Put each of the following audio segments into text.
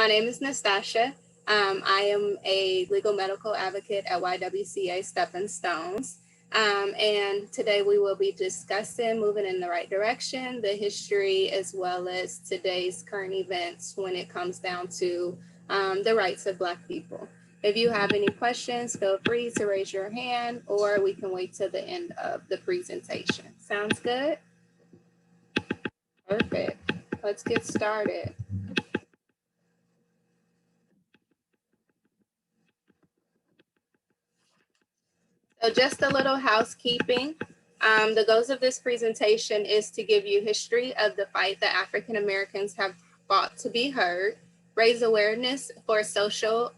My name is Nastasha. I am a legal medical advocate at YWCA Stepping Stones. And today we will be discussing moving in the right direction, the history, as well as today's current events when it comes down to the rights of Black people. If you have any questions, feel free to raise your hand or we can wait till the end of the presentation. Sounds good? Perfect. Let's get started. So just a little housekeeping. The goals of this presentation is to give you history of the fight that African Americans have fought to be heard, raise awareness for social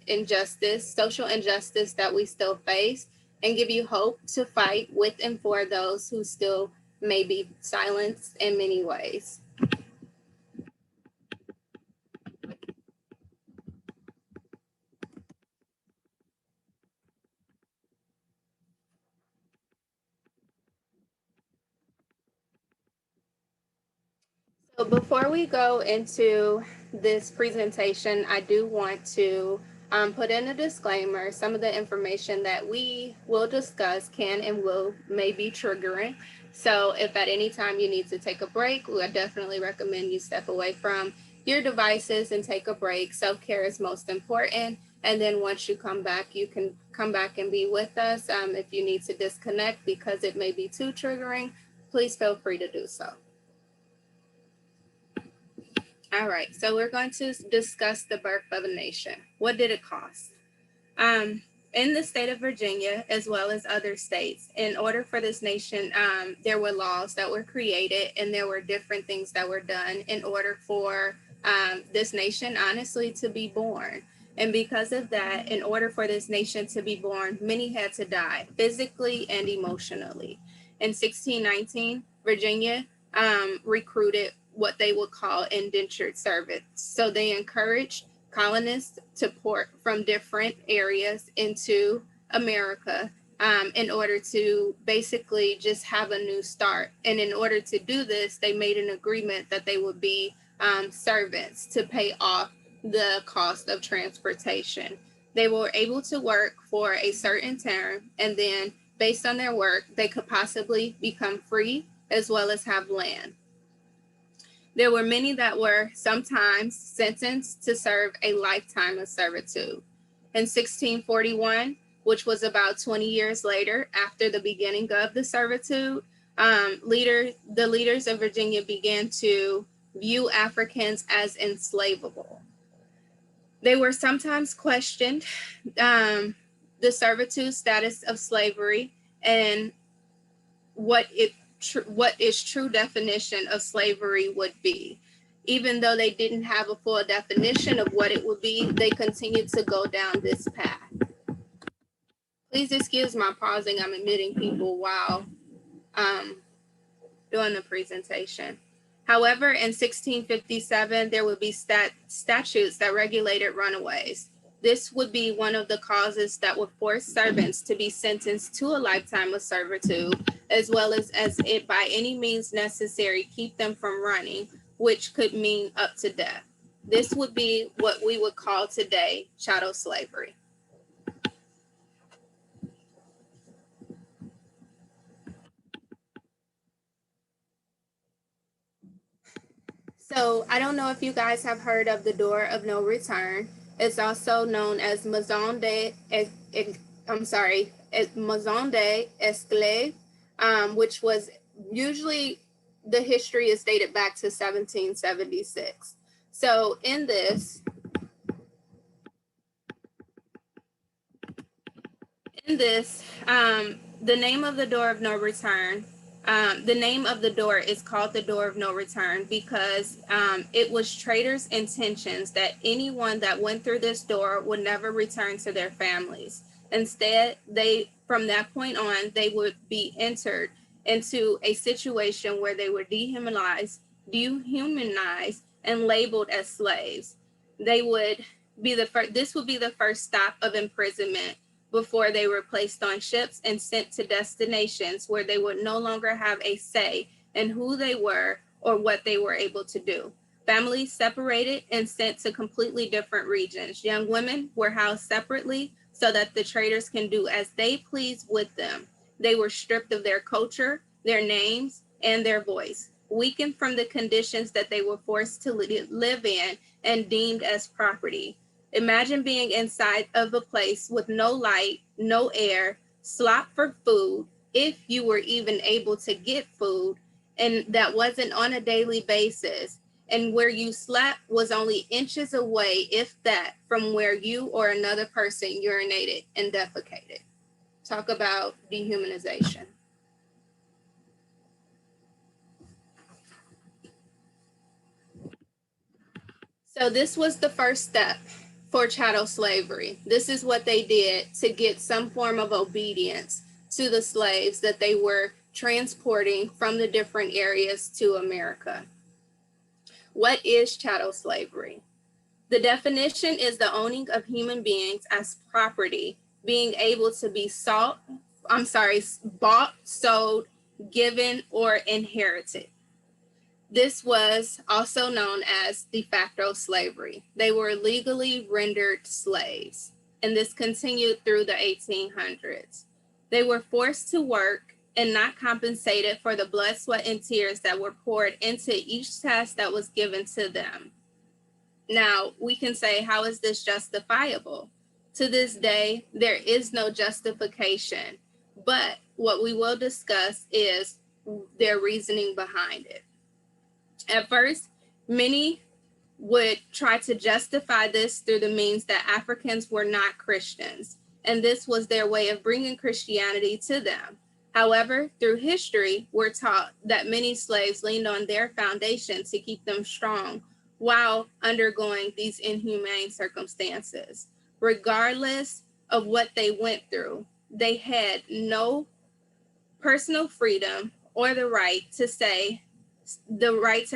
injustice that we still face, and give you hope to fight with and for those who still may be silenced in many ways. So before we go into this presentation, I do want to put in a disclaimer. Some of the information that we will discuss can and will may be triggering. So if at any time you need to take a break, we would definitely recommend you step away from your devices and take a break. Self-care is most important. And then once you come back, you can come back and be with us. If you need to disconnect because it may be too triggering, please feel free to do so. All right, so we're going to discuss the birth of a nation. What did it cost? In the state of Virginia, as well as other states, in order for this nation, there were laws that were created and there were different things that were done in order for this nation, honestly, to be born. And because of that, in order for this nation to be born, many had to die physically and emotionally. In 1619, Virginia recruited what they would call indentured servants. So they encouraged colonists to port from different areas into America in order to basically just have a new start. And in order to do this, they made an agreement that they would be servants to pay off the cost of transportation. They were able to work for a certain term, and then based on their work, they could possibly become free as well as have land. There were many that were sometimes sentenced to serve a lifetime of servitude. In 1641, which was about 20 years later after the beginning of the servitude, the leaders of Virginia began to view Africans as enslavable. They were sometimes questioned the servitude status of slavery and what its true definition of slavery would be. Even though they didn't have a full definition of what it would be, they continued to go down this path. Please excuse my pausing. I'm admitting people while doing the presentation. However, in 1657, there would be statutes that regulated runaways. This would be one of the causes that would force servants to be sentenced to a lifetime of servitude, as well as it by any means necessary keep them from running, which could mean up to death. This would be what we would call today chattel slavery. So I don't know if you guys have heard of the Door of No Return. It's also known as Maison de Esclave, which was usually the history is dated back to 1776. So in this, the name of the Door of No Return, the name of the door is called the Door of No Return because it was traders' intentions that anyone that went through this door would never return to their families. Instead, from that point on, they would be entered into a situation where they were dehumanized, and labeled as slaves. This would be the first stop of imprisonment before they were placed on ships and sent to destinations where they would no longer have a say in who they were or what they were able to do. Families separated and sent to completely different regions. Young women were housed separately so that the traders can do as they please with them. They were stripped of their culture, their names, and their voice, weakened from the conditions that they were forced to live in, and deemed as property. Imagine being inside of a place with no light, no air, slop for food, if you were even able to get food, and that wasn't on a daily basis, and where you slept was only inches away, if that, from where you or another person urinated and defecated. Talk about dehumanization. So this was the first step for chattel slavery. This is what they did to get some form of obedience to the slaves that they were transporting from the different areas to America. What is chattel slavery? The definition is the owning of human beings as property, being able to be bought, sold, given, or inherited. This was also known as de facto slavery. They were legally rendered slaves, and this continued through the 1800s. They were forced to work and not compensated for the blood, sweat, and tears that were poured into each task that was given to them. Now, we can say, how is this justifiable? To this day, there is no justification, but what we will discuss is their reasoning behind it. At first, many would try to justify this through the means that Africans were not Christians, and this was their way of bringing Christianity to them. However, through history, we're taught that many slaves leaned on their foundation to keep them strong while undergoing these inhumane circumstances. Regardless of what they went through, they had no personal freedom or the right to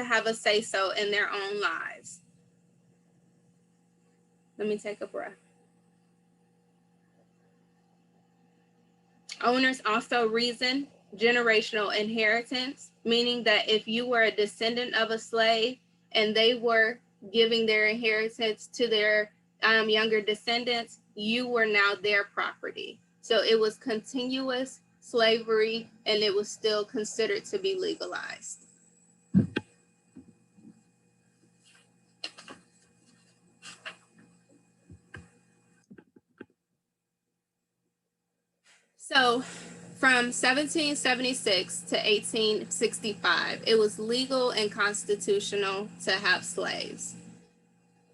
have a say-so in their own lives. Let me take a breath. Owners also reason generational inheritance, meaning that if you were a descendant of a slave and they were giving their inheritance to their younger descendants, you were now their property. So it was continuous slavery, and it was still considered to be legalized. So from 1776 to 1865, it was legal and constitutional to have slaves.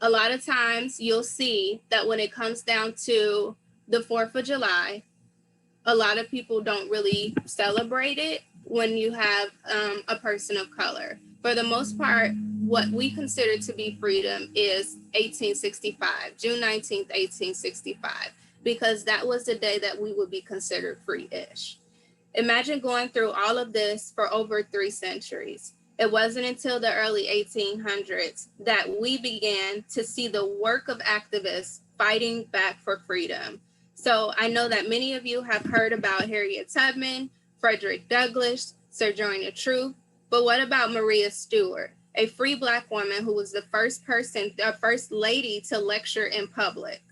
A lot of times you'll see that when it comes down to the 4th of July, a lot of people don't really celebrate it when you have a person of color. For the most part, what we consider to be freedom is 1865, June 19th, 1865, because that was the day that we would be considered free-ish. Imagine going through all of this for over 3 centuries. It wasn't until the early 1800s that we began to see the work of activists fighting back for freedom. So I know that many of you have heard about Harriet Tubman, Frederick Douglass, Sojourner Truth, but what about Maria Stewart, a free Black woman who was the first lady to lecture in public?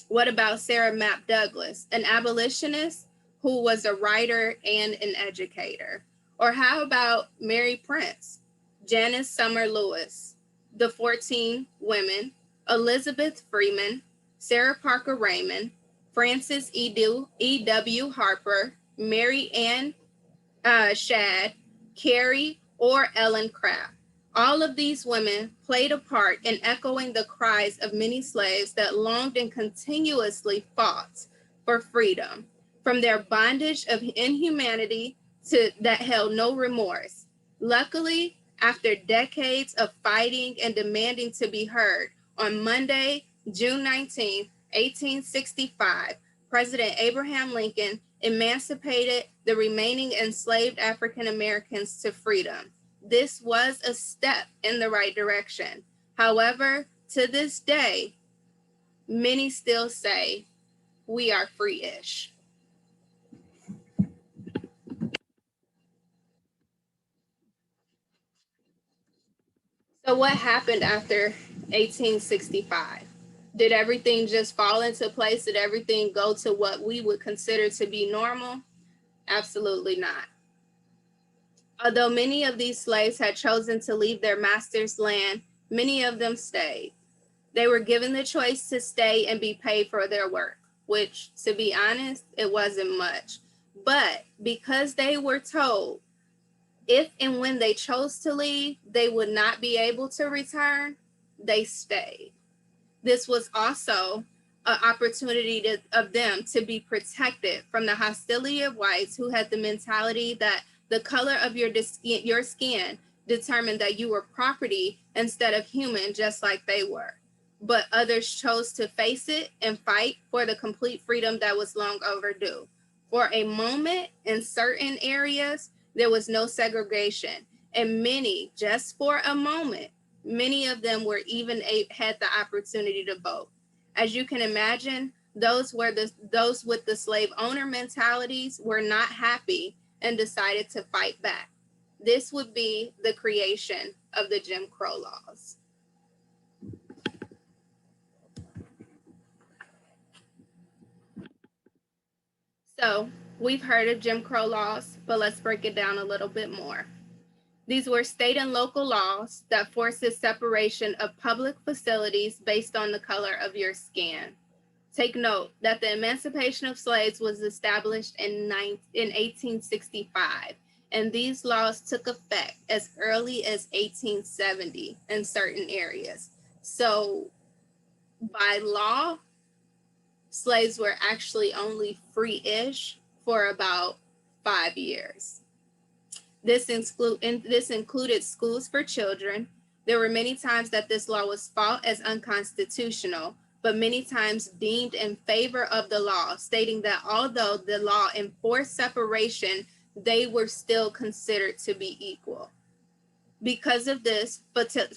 What about Sarah Mapp Douglas, an abolitionist who was a writer and an educator? Or how about Mary Prince, Janice Summer Lewis, the 14 women, Elizabeth Freeman, Sarah Parker Raymond, Frances E.W. Harper, Mary Ann Shadd, Carrie, or Ellen Craft? All of these women played a part in echoing the cries of many slaves that longed and continuously fought for freedom, from their bondage of inhumanity to that held no remorse. Luckily, after decades of fighting and demanding to be heard, on Monday, June 19th, 1865, President Abraham Lincoln emancipated the remaining enslaved African Americans to freedom. This was a step in the right direction. However, to this day, many still say we are free-ish. So what happened after 1865? Did everything just fall into place? Did everything go to what we would consider to be normal? Absolutely not. Although many of these slaves had chosen to leave their master's land, many of them stayed. They were given the choice to stay and be paid for their work, which, to be honest, it wasn't much. But because they were told if and when they chose to leave, they would not be able to return, they stayed. This was also an opportunity of them to be protected from the hostility of whites who had the mentality that the color of your skin determined that you were property instead of human, just like they were. But others chose to face it and fight for the complete freedom that was long overdue. For a moment, in certain areas, there was no segregation, and many, just for a moment, many of them were even had the opportunity to vote. As you can imagine, those with the slave owner mentalities were not happy and decided to fight back. This would be the creation of the Jim Crow laws. So we've heard of Jim Crow laws, but let's break it down a little bit more. These were state and local laws that forced the separation of public facilities based on the color of your skin. Take note that the emancipation of slaves was established in 1865, and these laws took effect as early as 1870 in certain areas. So by law, slaves were actually only free-ish for about 5 years. This included schools for children. There were many times that this law was fought as unconstitutional, but many times deemed in favor of the law, stating that although the law enforced separation, they were still considered to be equal. Because of this,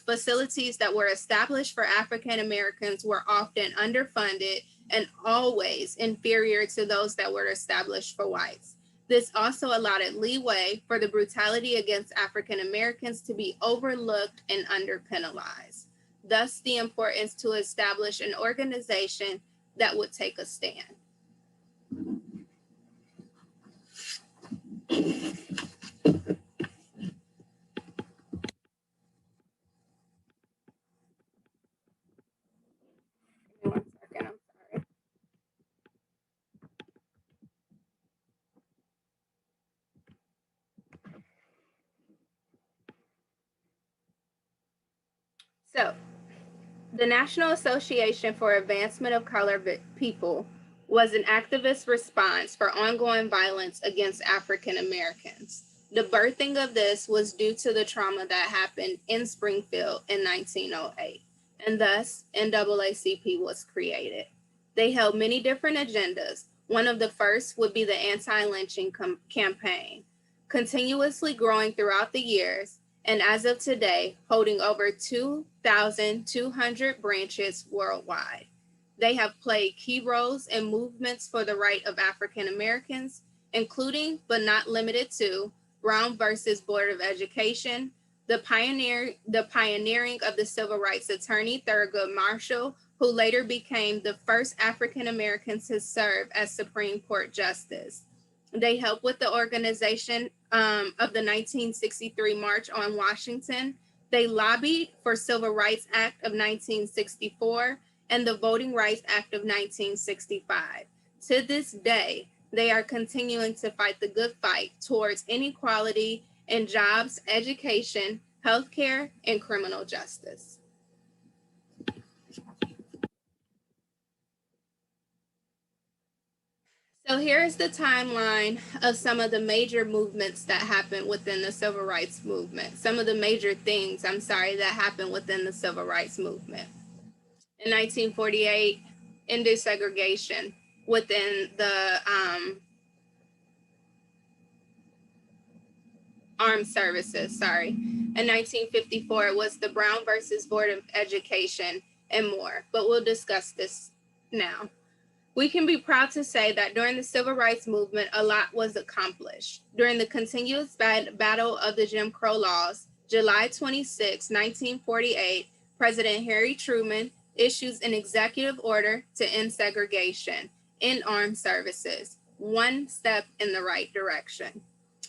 facilities that were established for African Americans were often underfunded and always inferior to those that were established for whites. This also allowed leeway for the brutality against African Americans to be overlooked and underpenalized. Thus, the importance to establish an organization that would take a stand. So, the National Association for Advancement of Colored People was an activist response for ongoing violence against African Americans. The birthing of this was due to the trauma that happened in Springfield in 1908, and thus NAACP was created. They held many different agendas. One of the first would be the anti-lynching campaign, continuously growing throughout the years, and as of today, holding over 2,200 branches worldwide. They have played key roles in movements for the right of African Americans, including but not limited to Brown versus Board of Education, the pioneering of the civil rights attorney Thurgood Marshall, who later became the first African American to serve as Supreme Court Justice. They helped with the organization of the 1963 March on Washington. They lobbied for Civil Rights Act of 1964 and the Voting Rights Act of 1965. To this day, they are continuing to fight the good fight towards inequality in jobs, education, healthcare, and criminal justice. So here is the timeline of some of the major movements that happened within the civil rights movement. Some of the major things, that happened within the civil rights movement. In 1948, end desegregation within the armed services, In 1954, it was the Brown versus Board of Education and more, but we'll discuss this now. We can be proud to say that during the civil rights movement, a lot was accomplished. During the continuous battle of the Jim Crow laws, July 26, 1948, President Harry Truman issues an executive order to end segregation in armed services, one step in the right direction.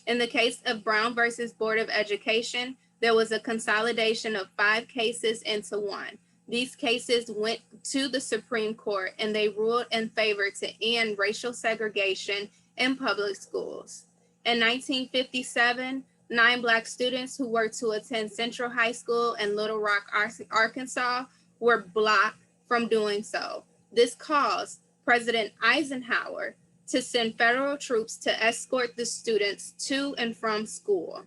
In the case of Brown versus Board of Education, there was a consolidation of 5 cases into one. These cases went to the Supreme Court and they ruled in favor to end racial segregation in public schools. In 1957, 9 Black students who were to attend Central High School in Little Rock, Arkansas, were blocked from doing so. This caused President Eisenhower to send federal troops to escort the students to and from school.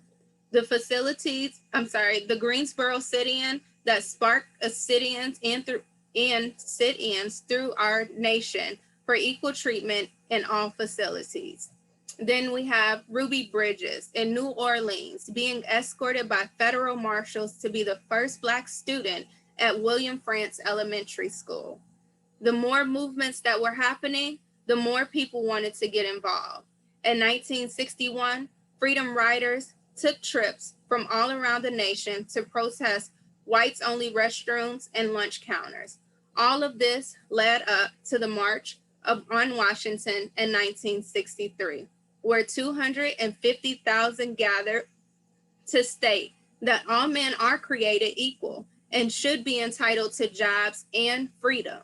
The Greensboro sit-in that sparked sit-ins and sit-ins through our nation for equal treatment in all facilities. Then we have Ruby Bridges in New Orleans being escorted by federal marshals to be the first Black student at William Frantz Elementary School. The more movements that were happening, the more people wanted to get involved. In 1961, Freedom Riders took trips from all around the nation to protest whites-only restrooms and lunch counters. All of this led up to the March on Washington in 1963, where 250,000 gathered to state that all men are created equal and should be entitled to jobs and freedom.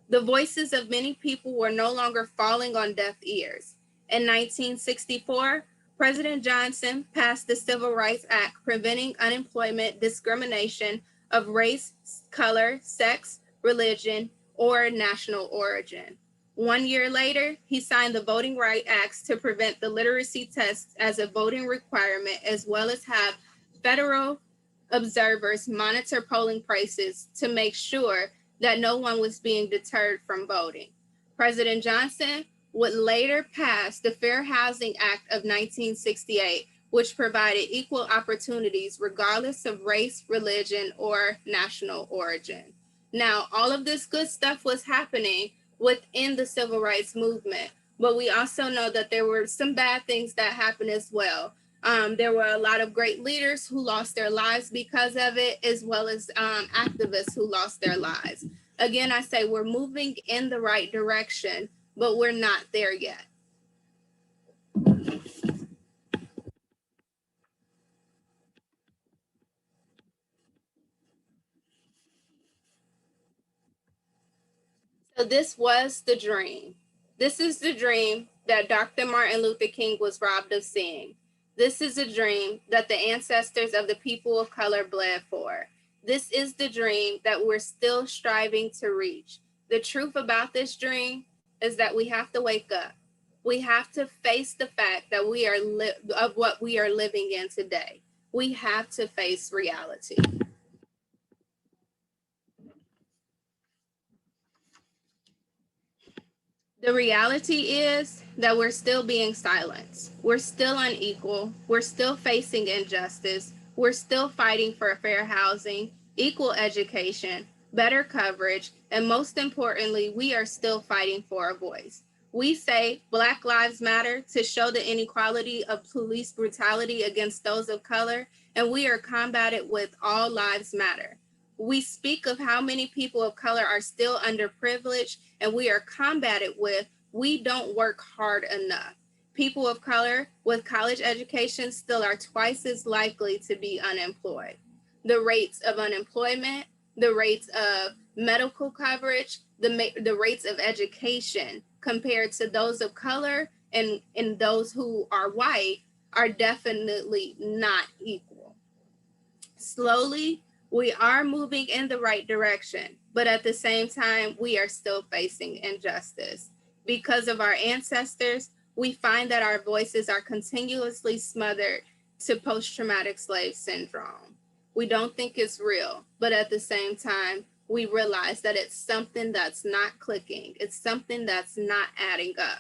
The voices of many people were no longer falling on deaf ears. In 1964, President Johnson passed the Civil Rights Act preventing unemployment discrimination of race, color, sex, religion, or national origin. 1 year later, he signed the Voting Rights Act to prevent the literacy test as a voting requirement, as well as have federal observers monitor polling places to make sure that no one was being deterred from voting. President Johnson would later pass the Fair Housing Act of 1968, which provided equal opportunities regardless of race, religion, or national origin. Now, all of this good stuff was happening within the civil rights movement, but we also know that there were some bad things that happened as well. There were a lot of great leaders who lost their lives because of it, as well as activists who lost their lives. Again, I say we're moving in the right direction, but we're not there yet. So this was the dream. This is the dream that Dr. Martin Luther King was robbed of seeing. This is a dream that the ancestors of the people of color bled for. This is the dream that we're still striving to reach. The truth about this dream is that we have to wake up. We have to face the fact that we are of what we are living in today. We have to face reality. The reality is that we're still being silenced. We're still unequal. We're still facing injustice. We're still fighting for fair housing, equal education, better coverage, and most importantly, we are still fighting for a voice. We say Black Lives Matter to show the inequality of police brutality against those of color, and we are combated with All Lives Matter. We speak of how many people of color are still underprivileged, and we are combated with we don't work hard enough. People of color with college education still are twice as likely to be unemployed. The rates of unemployment, the rates of medical coverage, the rates of education compared to those of color and those who are white are definitely not equal. Slowly, we are moving in the right direction, but at the same time, we are still facing injustice. Because of our ancestors, we find that our voices are continuously smothered to post-traumatic slave syndrome. We don't think it's real, but at the same time, we realize that it's something that's not clicking. It's something that's not adding up.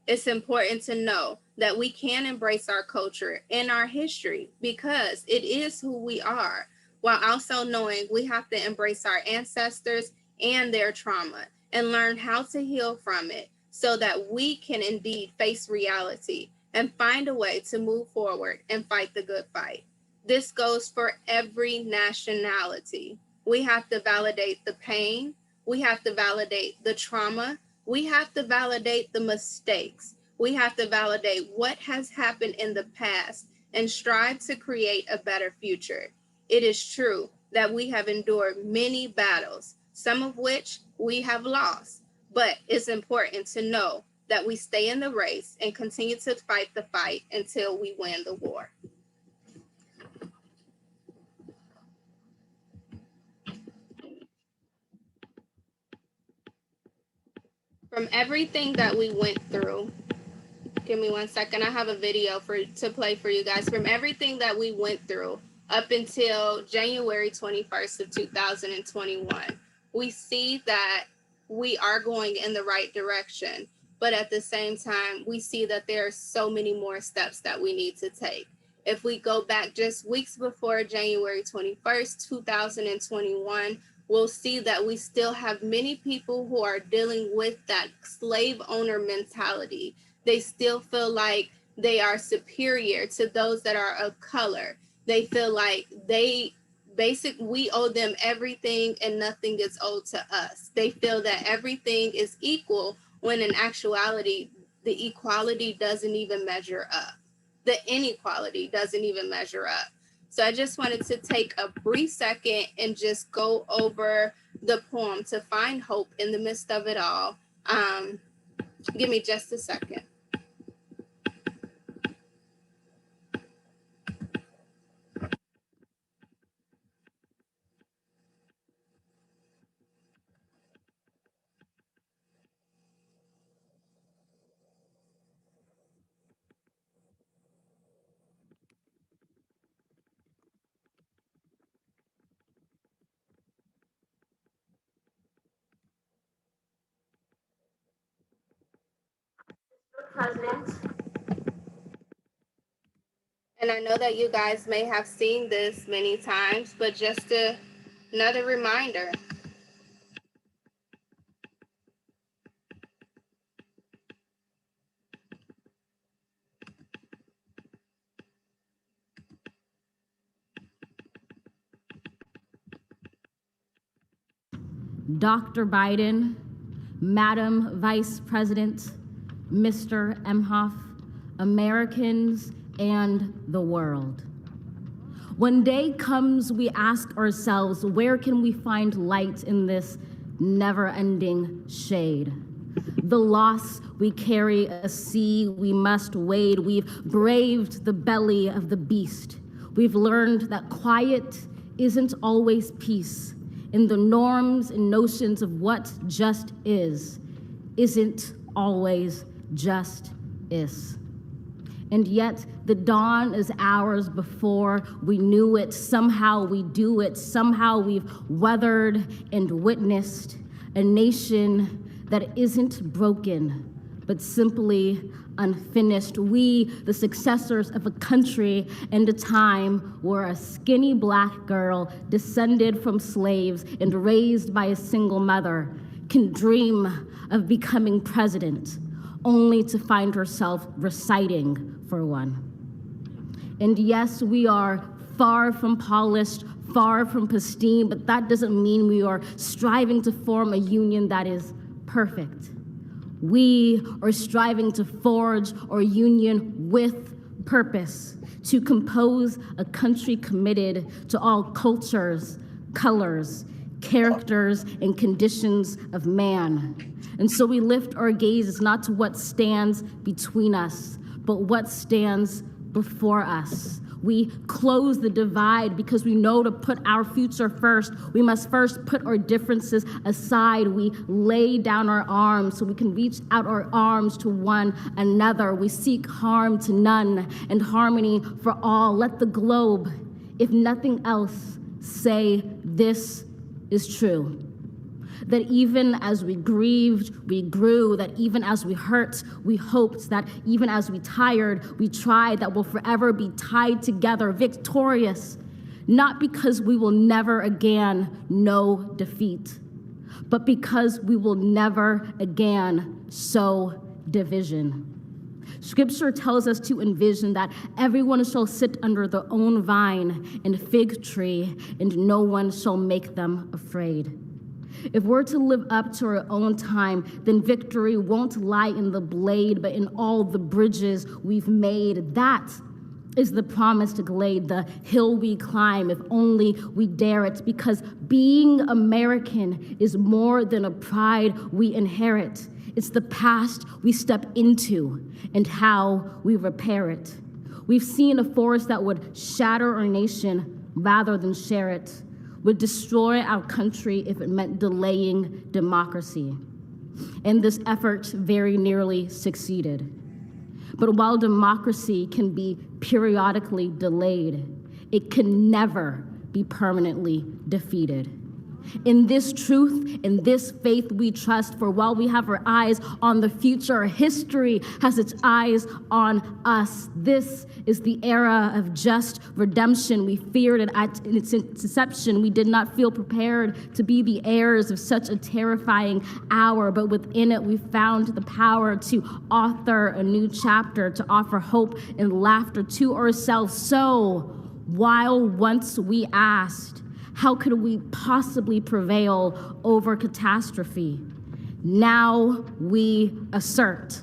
It's important to know that we can embrace our culture and our history because it is who we are, while also knowing we have to embrace our ancestors and their trauma and learn how to heal from it so that we can indeed face reality and find a way to move forward and fight the good fight. This goes for every nationality. We have to validate the pain. We have to validate the trauma. We have to validate the mistakes. We have to validate what has happened in the past and strive to create a better future. It is true that we have endured many battles, some of which we have lost, but it's important to know that we stay in the race and continue to fight the fight until we win the war. From everything that we went through, give me 1 second. I have a video to play for you guys. From everything that we went through up until January 21st of 2021, we see that we are going in the right direction. But at the same time, we see that there are so many more steps that we need to take. If we go back just weeks before January 21st, 2021, we'll see that we still have many people who are dealing with that slave owner mentality. They still feel like they are superior to those that are of color. They feel like we owe them everything and nothing is owed to us. They feel that everything is equal when in actuality, the equality doesn't even measure up. The inequality doesn't even measure up. So I just wanted to take a brief second and just go over the poem to find hope in the midst of it all. Give me just a second. President. And I know that you guys may have seen this many times, but just another reminder. Dr. Biden, Madam Vice President, Mr. Emhoff, Americans, and the world. When day comes, we ask ourselves, where can we find light in this never-ending shade? The loss we carry, a sea we must wade. We've braved the belly of the beast. We've learned that quiet isn't always peace. In the norms and notions of what just isn't always just is. And yet the dawn is ours before we knew it. Somehow we do it. Somehow we've weathered and witnessed a nation that isn't broken, but simply unfinished. We, the successors of a country and a time where a skinny black girl descended from slaves and raised by a single mother can dream of becoming president, only to find herself reciting for one. And yes, we are far from polished, far from pristine, but that doesn't mean we are striving to form a union that is perfect. We are striving to forge our union with purpose, to compose a country committed to all cultures, colors, characters, and conditions of man. And so we lift our gazes not to what stands between us, but what stands before us. We close the divide because we know to put our future first, we must first put our differences aside. We lay down our arms so we can reach out our arms to one another. We seek harm to none and harmony for all. Let the globe, if nothing else, say this is true. That even as we grieved, we grew, that even as we hurt, we hoped, that even as we tired, we tried, that we'll forever be tied together, victorious, not because we will never again know defeat, but because we will never again sow division. Scripture tells us to envision that everyone shall sit under their own vine and fig tree, and no one shall make them afraid. If we're to live up to our own time, then victory won't lie in the blade, but in all the bridges we've made. That is the promised glade, the hill we climb, if only we dare it, because being American is more than a pride we inherit. It's the past we step into and how we repair it. We've seen a force that would shatter our nation rather than share it, would destroy our country if it meant delaying democracy. And this effort very nearly succeeded. But while democracy can be periodically delayed, it can never be permanently defeated. In this truth, in this faith we trust, for while we have our eyes on the future, history has its eyes on us. This is the era of just redemption. We feared it at its inception. We did not feel prepared to be the heirs of such a terrifying hour, but within it we found the power to author a new chapter, to offer hope and laughter to ourselves. So, while once we asked, how could we possibly prevail over catastrophe? Now we assert,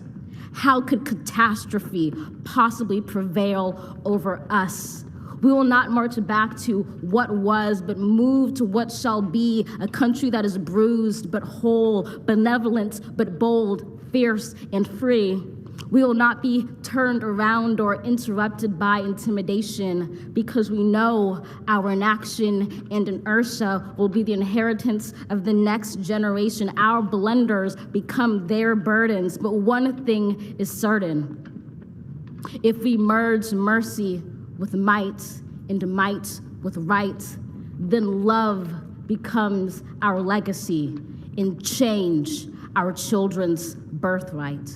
how could catastrophe possibly prevail over us? We will not march back to what was, but move to what shall be, a country that is bruised but whole, benevolent but bold, fierce and free. We will not be turned around or interrupted by intimidation, because we know our inaction and inertia will be the inheritance of the next generation. Our blunders become their burdens. But one thing is certain: if we merge mercy with might and might with right, then love becomes our legacy and change our children's birthright.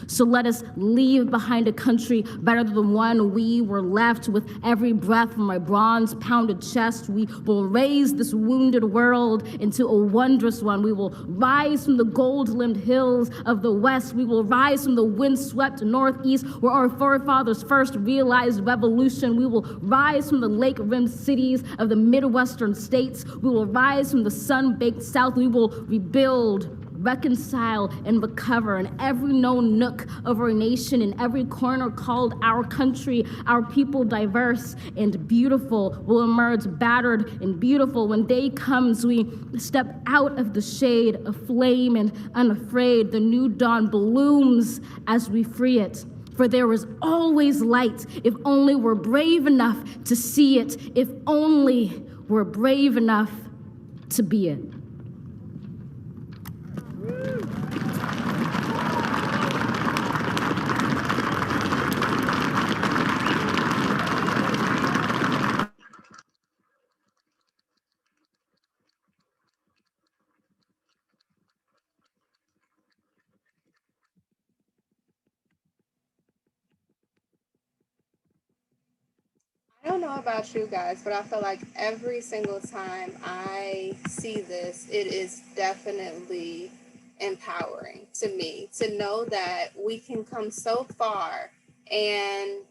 So let us leave behind a country better than the one we were left. With every breath from my bronze-pounded chest, we will raise this wounded world into a wondrous one. We will rise from the gold-limbed hills of the West. We will rise from the wind-swept Northeast, where our forefathers first realized revolution. We will rise from the lake-rimmed cities of the Midwestern states. We will rise from the sun-baked South. We will rebuild, reconcile, and recover in every known nook of our nation, in every corner called our country. Our people, diverse and beautiful, will emerge battered and beautiful. When day comes, we step out of the shade, aflame and unafraid. The new dawn blooms as we free it. For there is always light, if only we're brave enough to see it, if only we're brave enough to be it. I don't know about you guys, but I feel like every single time I see this, it is definitely empowering to me to know that we can come so far, and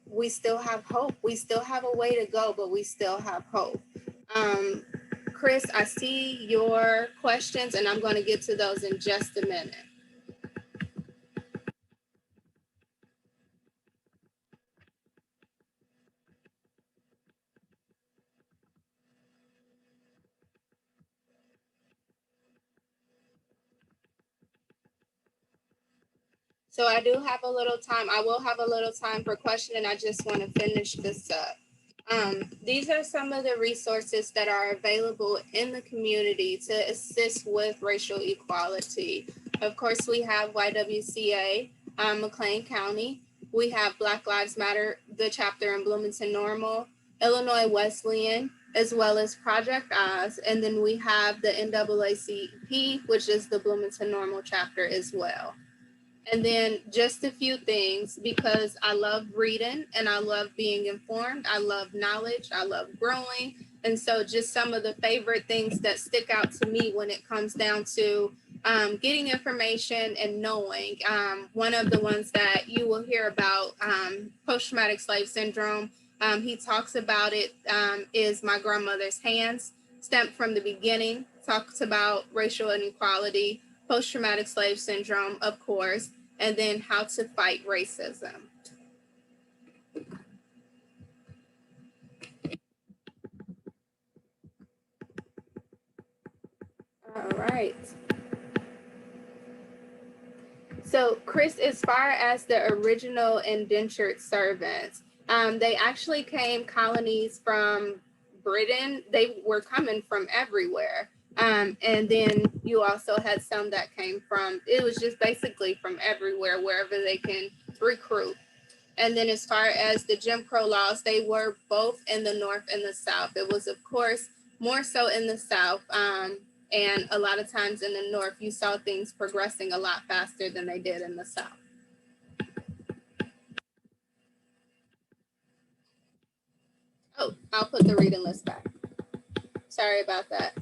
we still have hope. We still have a way to go, but we still have hope. Um, Chris, I see your questions, and I'm going to get to those in just a minute. So I do have a little time. I will have a little time for question, and I just want to finish this up. These are some of the resources that are available in the community to assist with racial equality. Of course, we have YWCA, McLean County. We have Black Lives Matter, the chapter in Bloomington Normal, Illinois Wesleyan, as well as Project Oz. And then we have the NAACP, which is the Bloomington Normal chapter as well. And then just a few things, because I love reading and I love being informed. I love knowledge. I love growing. And so just some of the favorite things that stick out to me when it comes down to getting information and knowing. One of the ones that you will hear about, post-traumatic slave syndrome, he talks about it, is My Grandmother's Hands, stamped from the beginning, talks about racial inequality, post-traumatic slave syndrome, of course, and then how to fight racism. All right. So, Chris, as far as the original indentured servants, they actually came colonies from Britain. They were coming from everywhere. And then you also had some that came from, it was just basically from everywhere, wherever they can recruit. And then as far as the Jim Crow laws, they were both in the North and the South. It was, of course, more so in the South. And a lot of times in the North, you saw things progressing a lot faster than they did in the South. Oh, I'll put the reading list back. Sorry about that.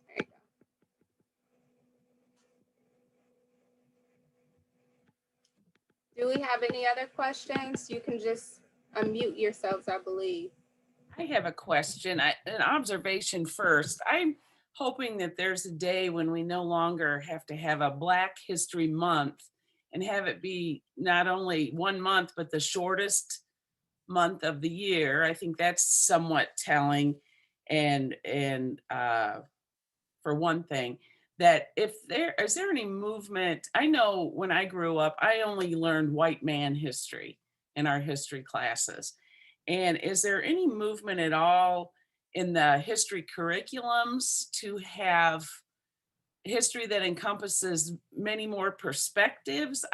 There you go. Do we have any other questions? You can just unmute yourselves, I believe. I have a question, an observation first. I'm hoping that there's a day when we no longer have to have a Black History Month and have it be not only 1 month, but the shortest month of the year. I think that's somewhat telling. And for one thing, that if there is there any movement, I know when I grew up, I only learned white man history in our history classes. And is there any movement at all in the history curriculums to have history that encompasses many more perspectives?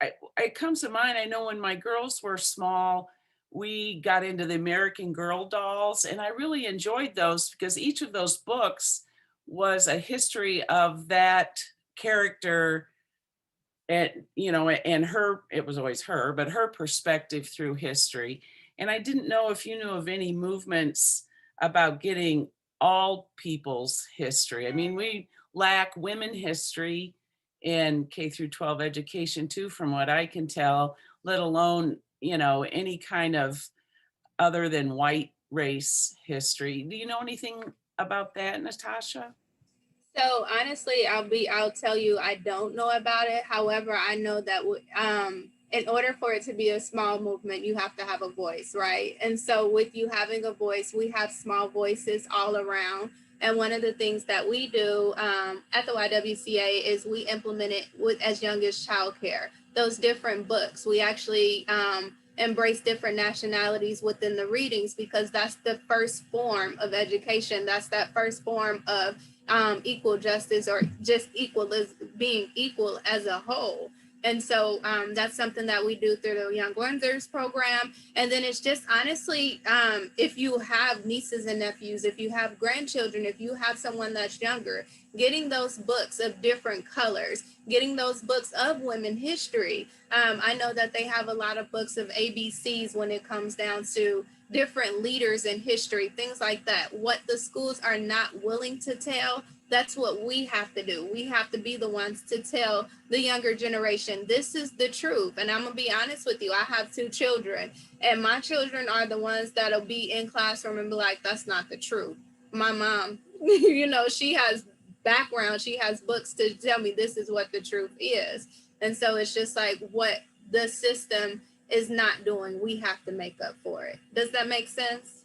It comes to mind, I know when my girls were small, we got into the American Girl dolls, and I really enjoyed those because each of those books was a history of that character, and and her, it was always her, but her perspective through history. And I didn't know if you knew of any movements about getting all people's history. I mean, we lack women history in K through 12 education too, from what I can tell, let alone, any kind of other than white race history. Do you know anything about that, Natasha? So honestly, I'll tell you, I don't know about it. However, I know that in order for it to be a small movement, you have to have a voice, right? And so with you having a voice, we have small voices all around. And one of the things that we do at the YWCA is we implement it with as young as childcare. Those different books, we actually embrace different nationalities within the readings because that's the first form of education. That's that first form of equal justice or just equal as being equal as a whole. And so that's something that we do through the Young Learners program. And then it's just honestly, if you have nieces and nephews, if you have grandchildren, if you have someone that's younger, getting those books of different colors, getting those books of women history. I know that they have a lot of books of ABCs when it comes down to different leaders in history, things like that. What the schools are not willing to tell, that's what we have to do. We have to be the ones to tell the younger generation, this is the truth. And I'm gonna be honest with you, I have 2 children, and my children are the ones that'll be in classroom and be like, that's not the truth. My mom, she has background, she has books to tell me this is what the truth is. And so it's just like what the system is not doing, we have to make up for it. Does that make sense?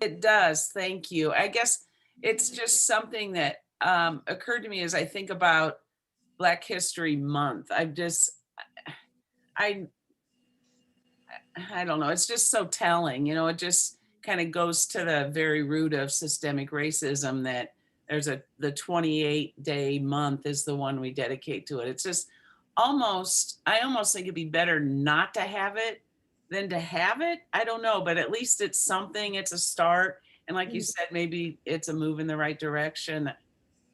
It does. Thank you. I guess it's just something that occurred to me as I think about Black History Month. I I don't know. It's just so telling, it just kind of goes to the very root of systemic racism that the 28-day month is the one we dedicate to it. It's just I almost think it'd be better not to have it than to have it. I don't know, but at least it's something, it's a start. And like you said, maybe it's a move in the right direction.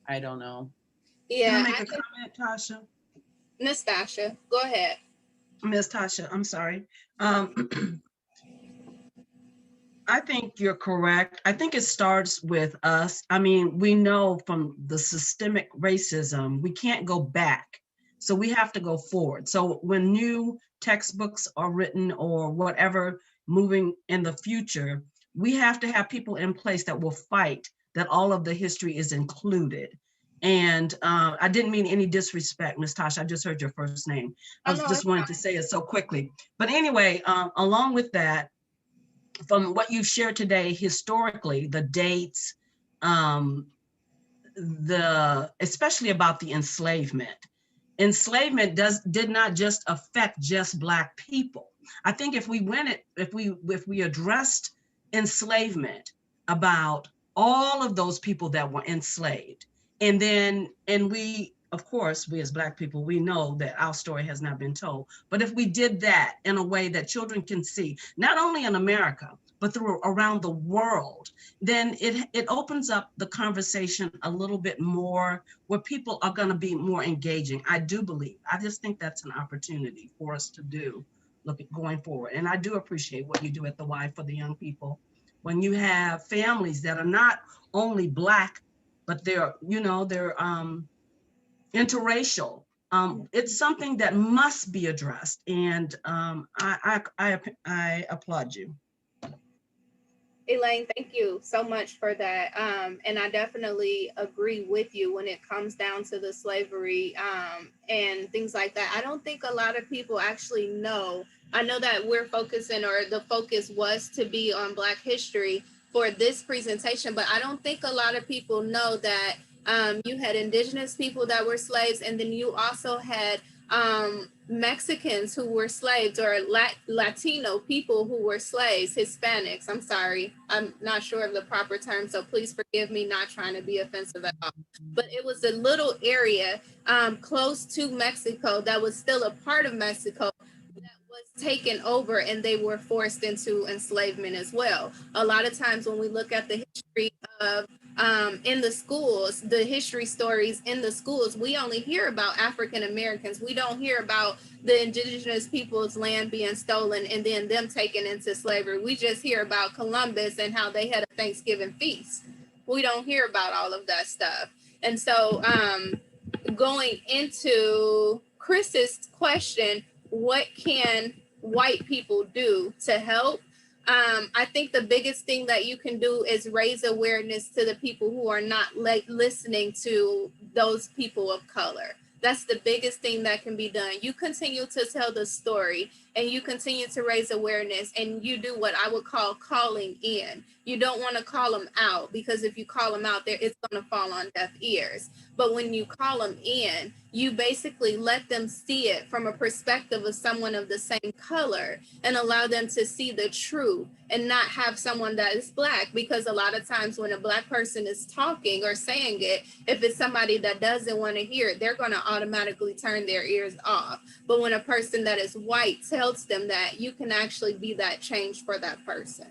I don't know. Can I Yeah, make a comment, Tasha? Nastasha, go ahead. Miss Tasha, I'm sorry. I think you're correct. I think it starts with us. I mean, we know from the systemic racism, we can't go back. So we have to go forward. So when new textbooks are written or whatever moving in the future, we have to have people in place that will fight that all of the history is included. And I didn't mean any disrespect, Miss Tasha. I just heard your first name. I just wanted to say it so quickly. But anyway, along with that, from what you've shared today, historically, the dates, especially about the enslavement. Enslavement did not just affect just Black people. I think if we addressed enslavement about all of those people that were enslaved, and we, of course, we as Black people, we know that our story has not been told. But if we did that in a way that children can see, not only in America, but around the world, then it opens up the conversation a little bit more where people are going to be more engaging. I do believe. I just think that's an opportunity for us to do going forward. And I do appreciate what you do at the Y for the young people. When you have families that are not only Black, but they're interracial. It's something that must be addressed, and I applaud you. Elaine, thank you so much for that. And I definitely agree with you when it comes down to the slavery and things like that. I don't think a lot of people actually know. I know that we're focusing, or the focus was to be on Black history for this presentation, but I don't think a lot of people know that you had indigenous people that were slaves, and then you also had Mexicans who were slaves, or Latino people who were slaves, Hispanics. I'm sorry, I'm not sure of the proper term, so please forgive me, not trying to be offensive at all. But it was a little area close to Mexico that was still a part of Mexico that was taken over, and they were forced into enslavement as well. A lot of times when we look at the history of in the schools, the history stories in the schools, we only hear about African Americans. We don't hear about the indigenous people's land being stolen and then them taken into slavery. We just hear about Columbus and how they had a Thanksgiving feast. We don't hear about all of that stuff. And so going into Chris's question, what can white people do to help? I think the biggest thing that you can do is raise awareness to the people who are not listening to those people of color. That's the biggest thing that can be done. You continue to tell the story, and you continue to raise awareness, and you do what I would call calling in. You don't want to call them out, because if you call them out there, it's going to fall on deaf ears. But when you call them in, you basically let them see it from a perspective of someone of the same color, and allow them to see the truth and not have someone that is Black. Because a lot of times when a Black person is talking or saying it, if it's somebody that doesn't want to hear it, they're going to automatically turn their ears off. But when a person that is white tells them that, you can actually be that change for that person.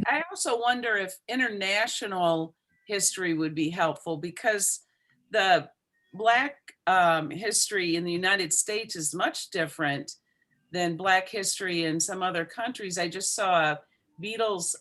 I also wonder if international history would be helpful, because the Black history in the United States is much different than Black history in some other countries. I just saw a Beatles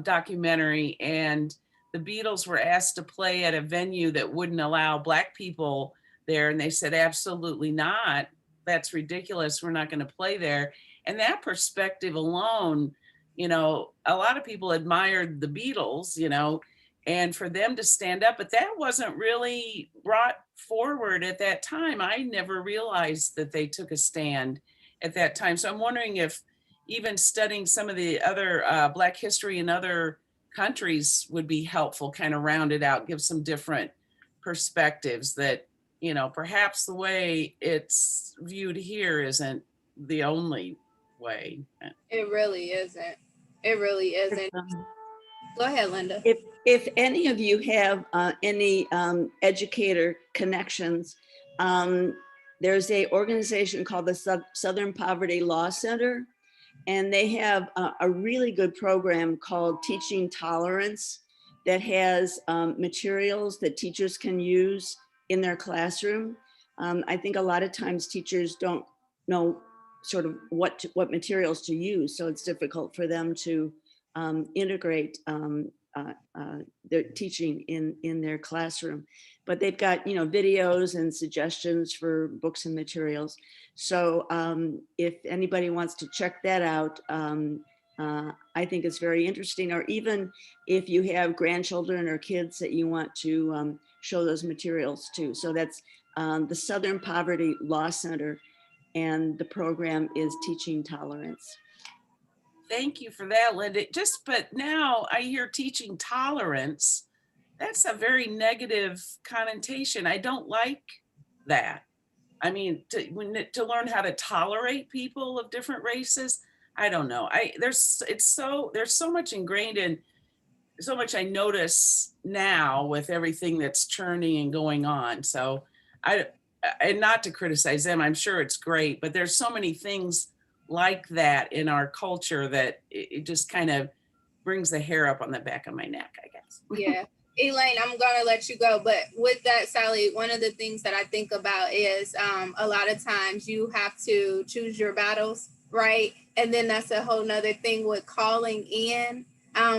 documentary, and the Beatles were asked to play at a venue that wouldn't allow Black people there. And they said, absolutely not. That's ridiculous. We're not going to play there. And that perspective alone, a lot of people admired the Beatles, and for them to stand up, but that wasn't really brought forward at that time. I never realized that they took a stand at that time. So I'm wondering if even studying some of the other Black history in other countries would be helpful, kind of round it out, give some different perspectives that, you know, perhaps the way it's viewed here isn't the only way. It really isn't. It really isn't. Um, Go ahead, Linda. If any of you have any educator connections, there's a organization called the Southern Poverty Law Center, and they have a really good program called Teaching Tolerance that has materials that teachers can use in their classroom. I think a lot of times teachers don't know sort of what materials to use, so it's difficult for them to integrate their teaching in their classroom. But they've got, you know, videos and suggestions for books and materials. So if anybody wants to check that out, I think it's very interesting. Or even if you have grandchildren or kids that you want to show those materials to. So that's the Southern Poverty Law Center, and the program is Teaching Tolerance. Thank you for that, Linda. But now I hear teaching tolerance. That's a very negative connotation. I don't like that. I mean, to learn how to tolerate people of different races, I don't know. There's so much ingrained in, so much I notice now with everything that's churning and going on. So and not to criticize them, I'm sure it's great, but there's so many things like that in our culture that it just kind of brings the hair up on the back of my neck, I guess. Yeah. Elaine, I'm gonna let you go, but with that, Sally, one of the things that I think about is a lot of times you have to choose your battles, right? And then that's a whole nother thing with calling in,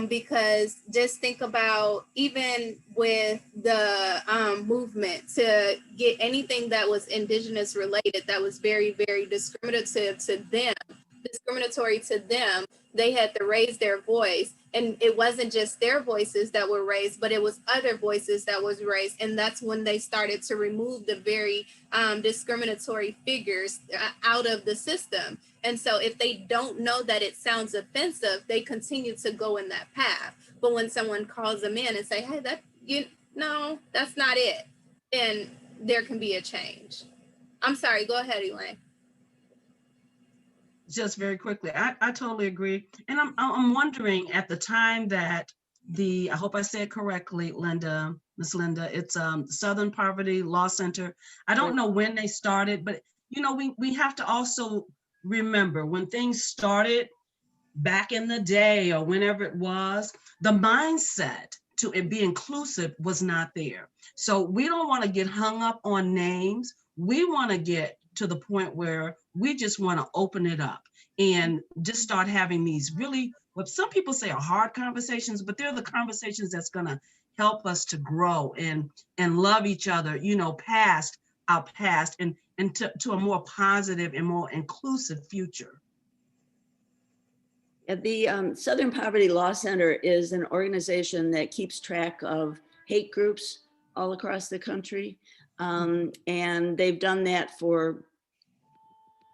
because just think about even with the movement to get anything that was Indigenous related that was very, very discriminatory to them, they had to raise their voice. And it wasn't just their voices that were raised, but it was other voices that was raised. And that's when they started to remove the very discriminatory figures out of the system. And so if they don't know that it sounds offensive, they continue to go in that path. But when someone calls them in and say, hey, no, that's not it, then there can be a change. I'm sorry, go ahead, Elaine. Just very quickly, I totally agree. And I'm wondering, at the time that I hope I said correctly, Linda, Miss Linda, it's Southern Poverty Law Center. I don't know when they started, but you know, we have to also remember when things started back in the day or whenever it was, the mindset to it be inclusive was not there. So we don't want to get hung up on names. We want to get to the point where we just want to open it up and just start having these really, what some people say are hard conversations, but they're the conversations that's going to help us to grow and love each other, you know, past our past and to a more positive and more inclusive future. The Southern Poverty Law Center is an organization that keeps track of hate groups all across the country. And they've done that for,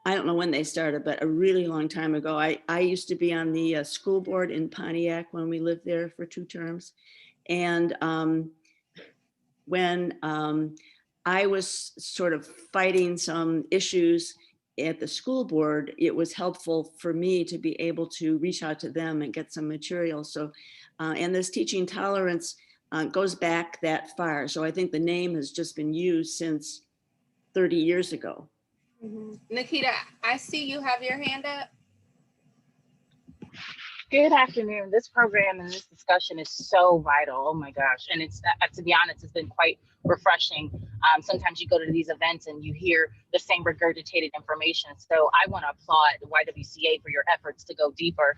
I don't know when they started, but a really long time ago. I used to be on the school board in Pontiac when we lived there for 2 terms. And when I was sort of fighting some issues at the school board, it was helpful for me to be able to reach out to them and get some material. So, and this Teaching Tolerance goes back that far. So I think the name has just been used since 30 years ago. Mm-hmm. Nikita, I see you have your hand up. Good afternoon. This program and this discussion is so vital. Oh my gosh. And it's, to be honest, it's been quite refreshing. Sometimes you go to these events and you hear the same regurgitated information. So I want to applaud the YWCA for your efforts to go deeper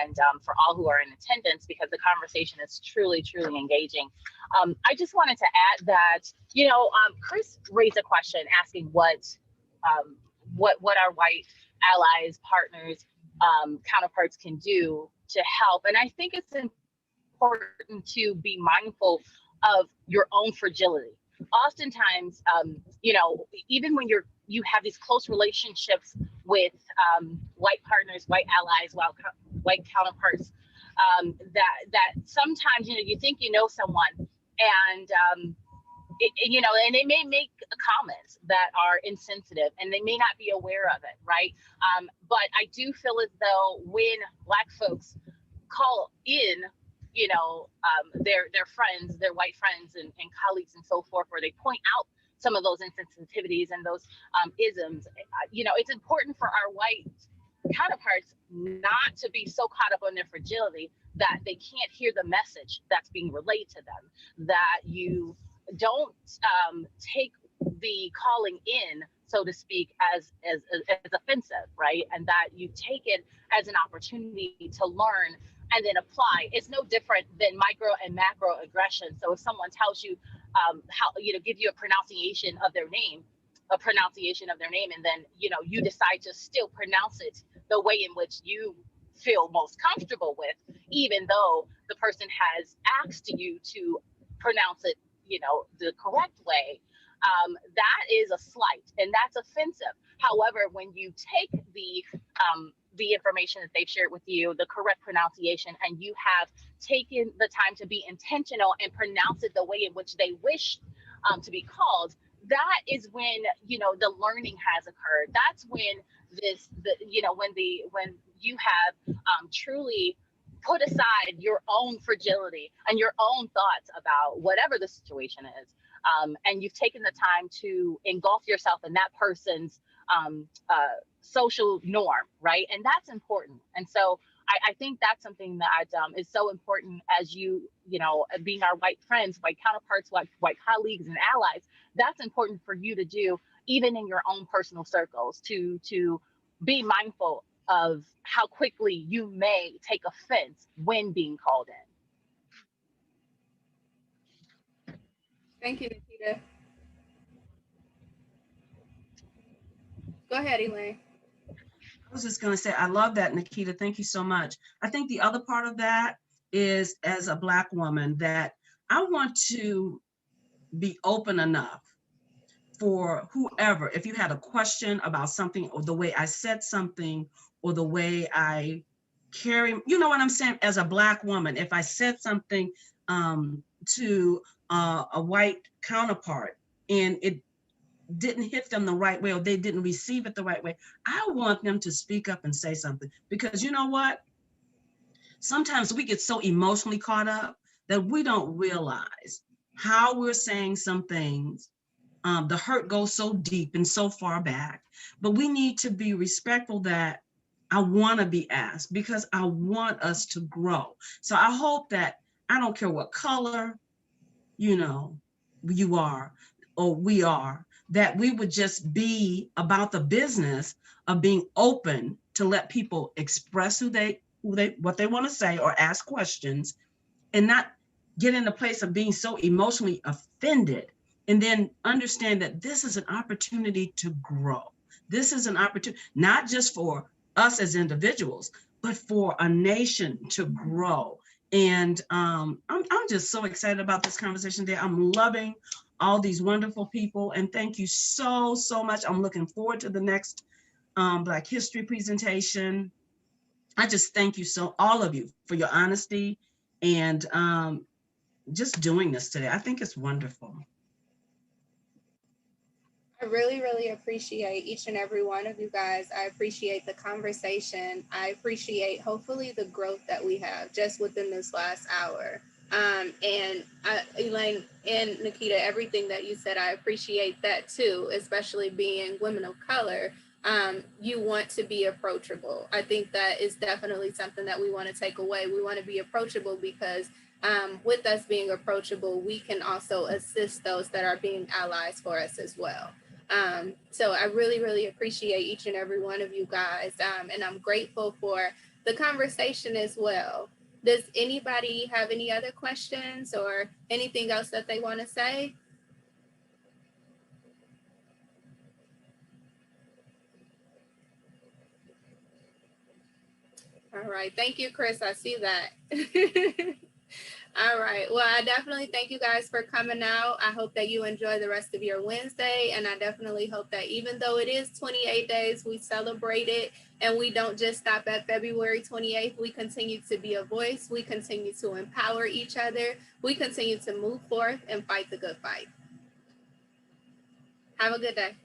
and for all who are in attendance, because the conversation is truly, truly engaging. I just wanted to add that, you know, Chris raised a question asking what our white allies, partners, counterparts can do to help. And I think it's important to be mindful of your own fragility. Oftentimes, you know, even when you have these close relationships with white partners, white allies, white counterparts. That sometimes, you think you know someone, and and they may make comments that are insensitive, and they may not be aware of it, right? But I do feel as though when Black folks call in, their friends, their white friends and colleagues and so forth, where they point out some of those insensitivities and those isms, it's important for our white counterparts not to be so caught up on their fragility that they can't hear the message that's being relayed to them, that you don't take the calling in, so to speak, as offensive, right? And that you take it as an opportunity to learn and then apply. It's no different than micro and macro aggression. So if someone tells you give you a pronunciation of their name, and then you decide to still pronounce it the way in which you feel most comfortable with, even though the person has asked you to pronounce it the correct way, that is a slight and that's offensive. However, when you take the information that they've shared with you, the correct pronunciation, and you have taken the time to be intentional and pronounce it the way in which they wish to be called, that is when the learning has occurred. That's when when you have truly put aside your own fragility and your own thoughts about whatever the situation is, and you've taken the time to engulf yourself in that person's social norm, right? And that's important. And so I think that's something that is so important as being our white friends, white counterparts, white colleagues and allies. That's important for you to do, even in your own personal circles, to be mindful of how quickly you may take offense when being called in. Thank you, Nikita. Go ahead, Elaine. I was just going to say, I love that, Nikita. Thank you so much. I think the other part of that is, as a Black woman, that I want to be open enough for whoever, if you had a question about something or the way I said something or the way I carry, you know what I'm saying? As a Black woman, if I said something to a white counterpart and it didn't hit them the right way, or they didn't receive it the right way, I want them to speak up and say something. Because you know what? Sometimes we get so emotionally caught up that we don't realize how we're saying some things. The hurt goes so deep and so far back, but we need to be respectful that I want to be asked, because I want us to grow. So I hope that, I don't care what color, you are or we are, that we would just be about the business of being open to let people express what they want to say or ask questions, and not get in a place of being so emotionally offended, and then understand that this is an opportunity to grow. This is an opportunity, not just for us as individuals, but for a nation to grow. And I'm just so excited about this conversation today. I'm loving all these wonderful people, and thank you so much. I'm looking forward to the next Black History presentation. I just thank you all of you, for your honesty and just doing this today. I think it's wonderful. I really, really appreciate each and every one of you guys. I appreciate the conversation. I appreciate, hopefully, the growth that we have just within this last hour. And Elaine and Nikita, everything that you said, I appreciate that too, especially being women of color. You want to be approachable. I think that is definitely something that we want to take away. We want to be approachable because with us being approachable, we can also assist those that are being allies for us as well. So I really, really appreciate each and every one of you guys. And I'm grateful for the conversation as well. Does anybody have any other questions or anything else that they want to say? All right. Thank you, Chris. I see that. All right. Well, I definitely thank you guys for coming out. I hope that you enjoy the rest of your Wednesday. And I definitely hope that even though it is 28 days, we celebrate it and we don't just stop at February 28th. We continue to be a voice. We continue to empower each other. We continue to move forth and fight the good fight. Have a good day.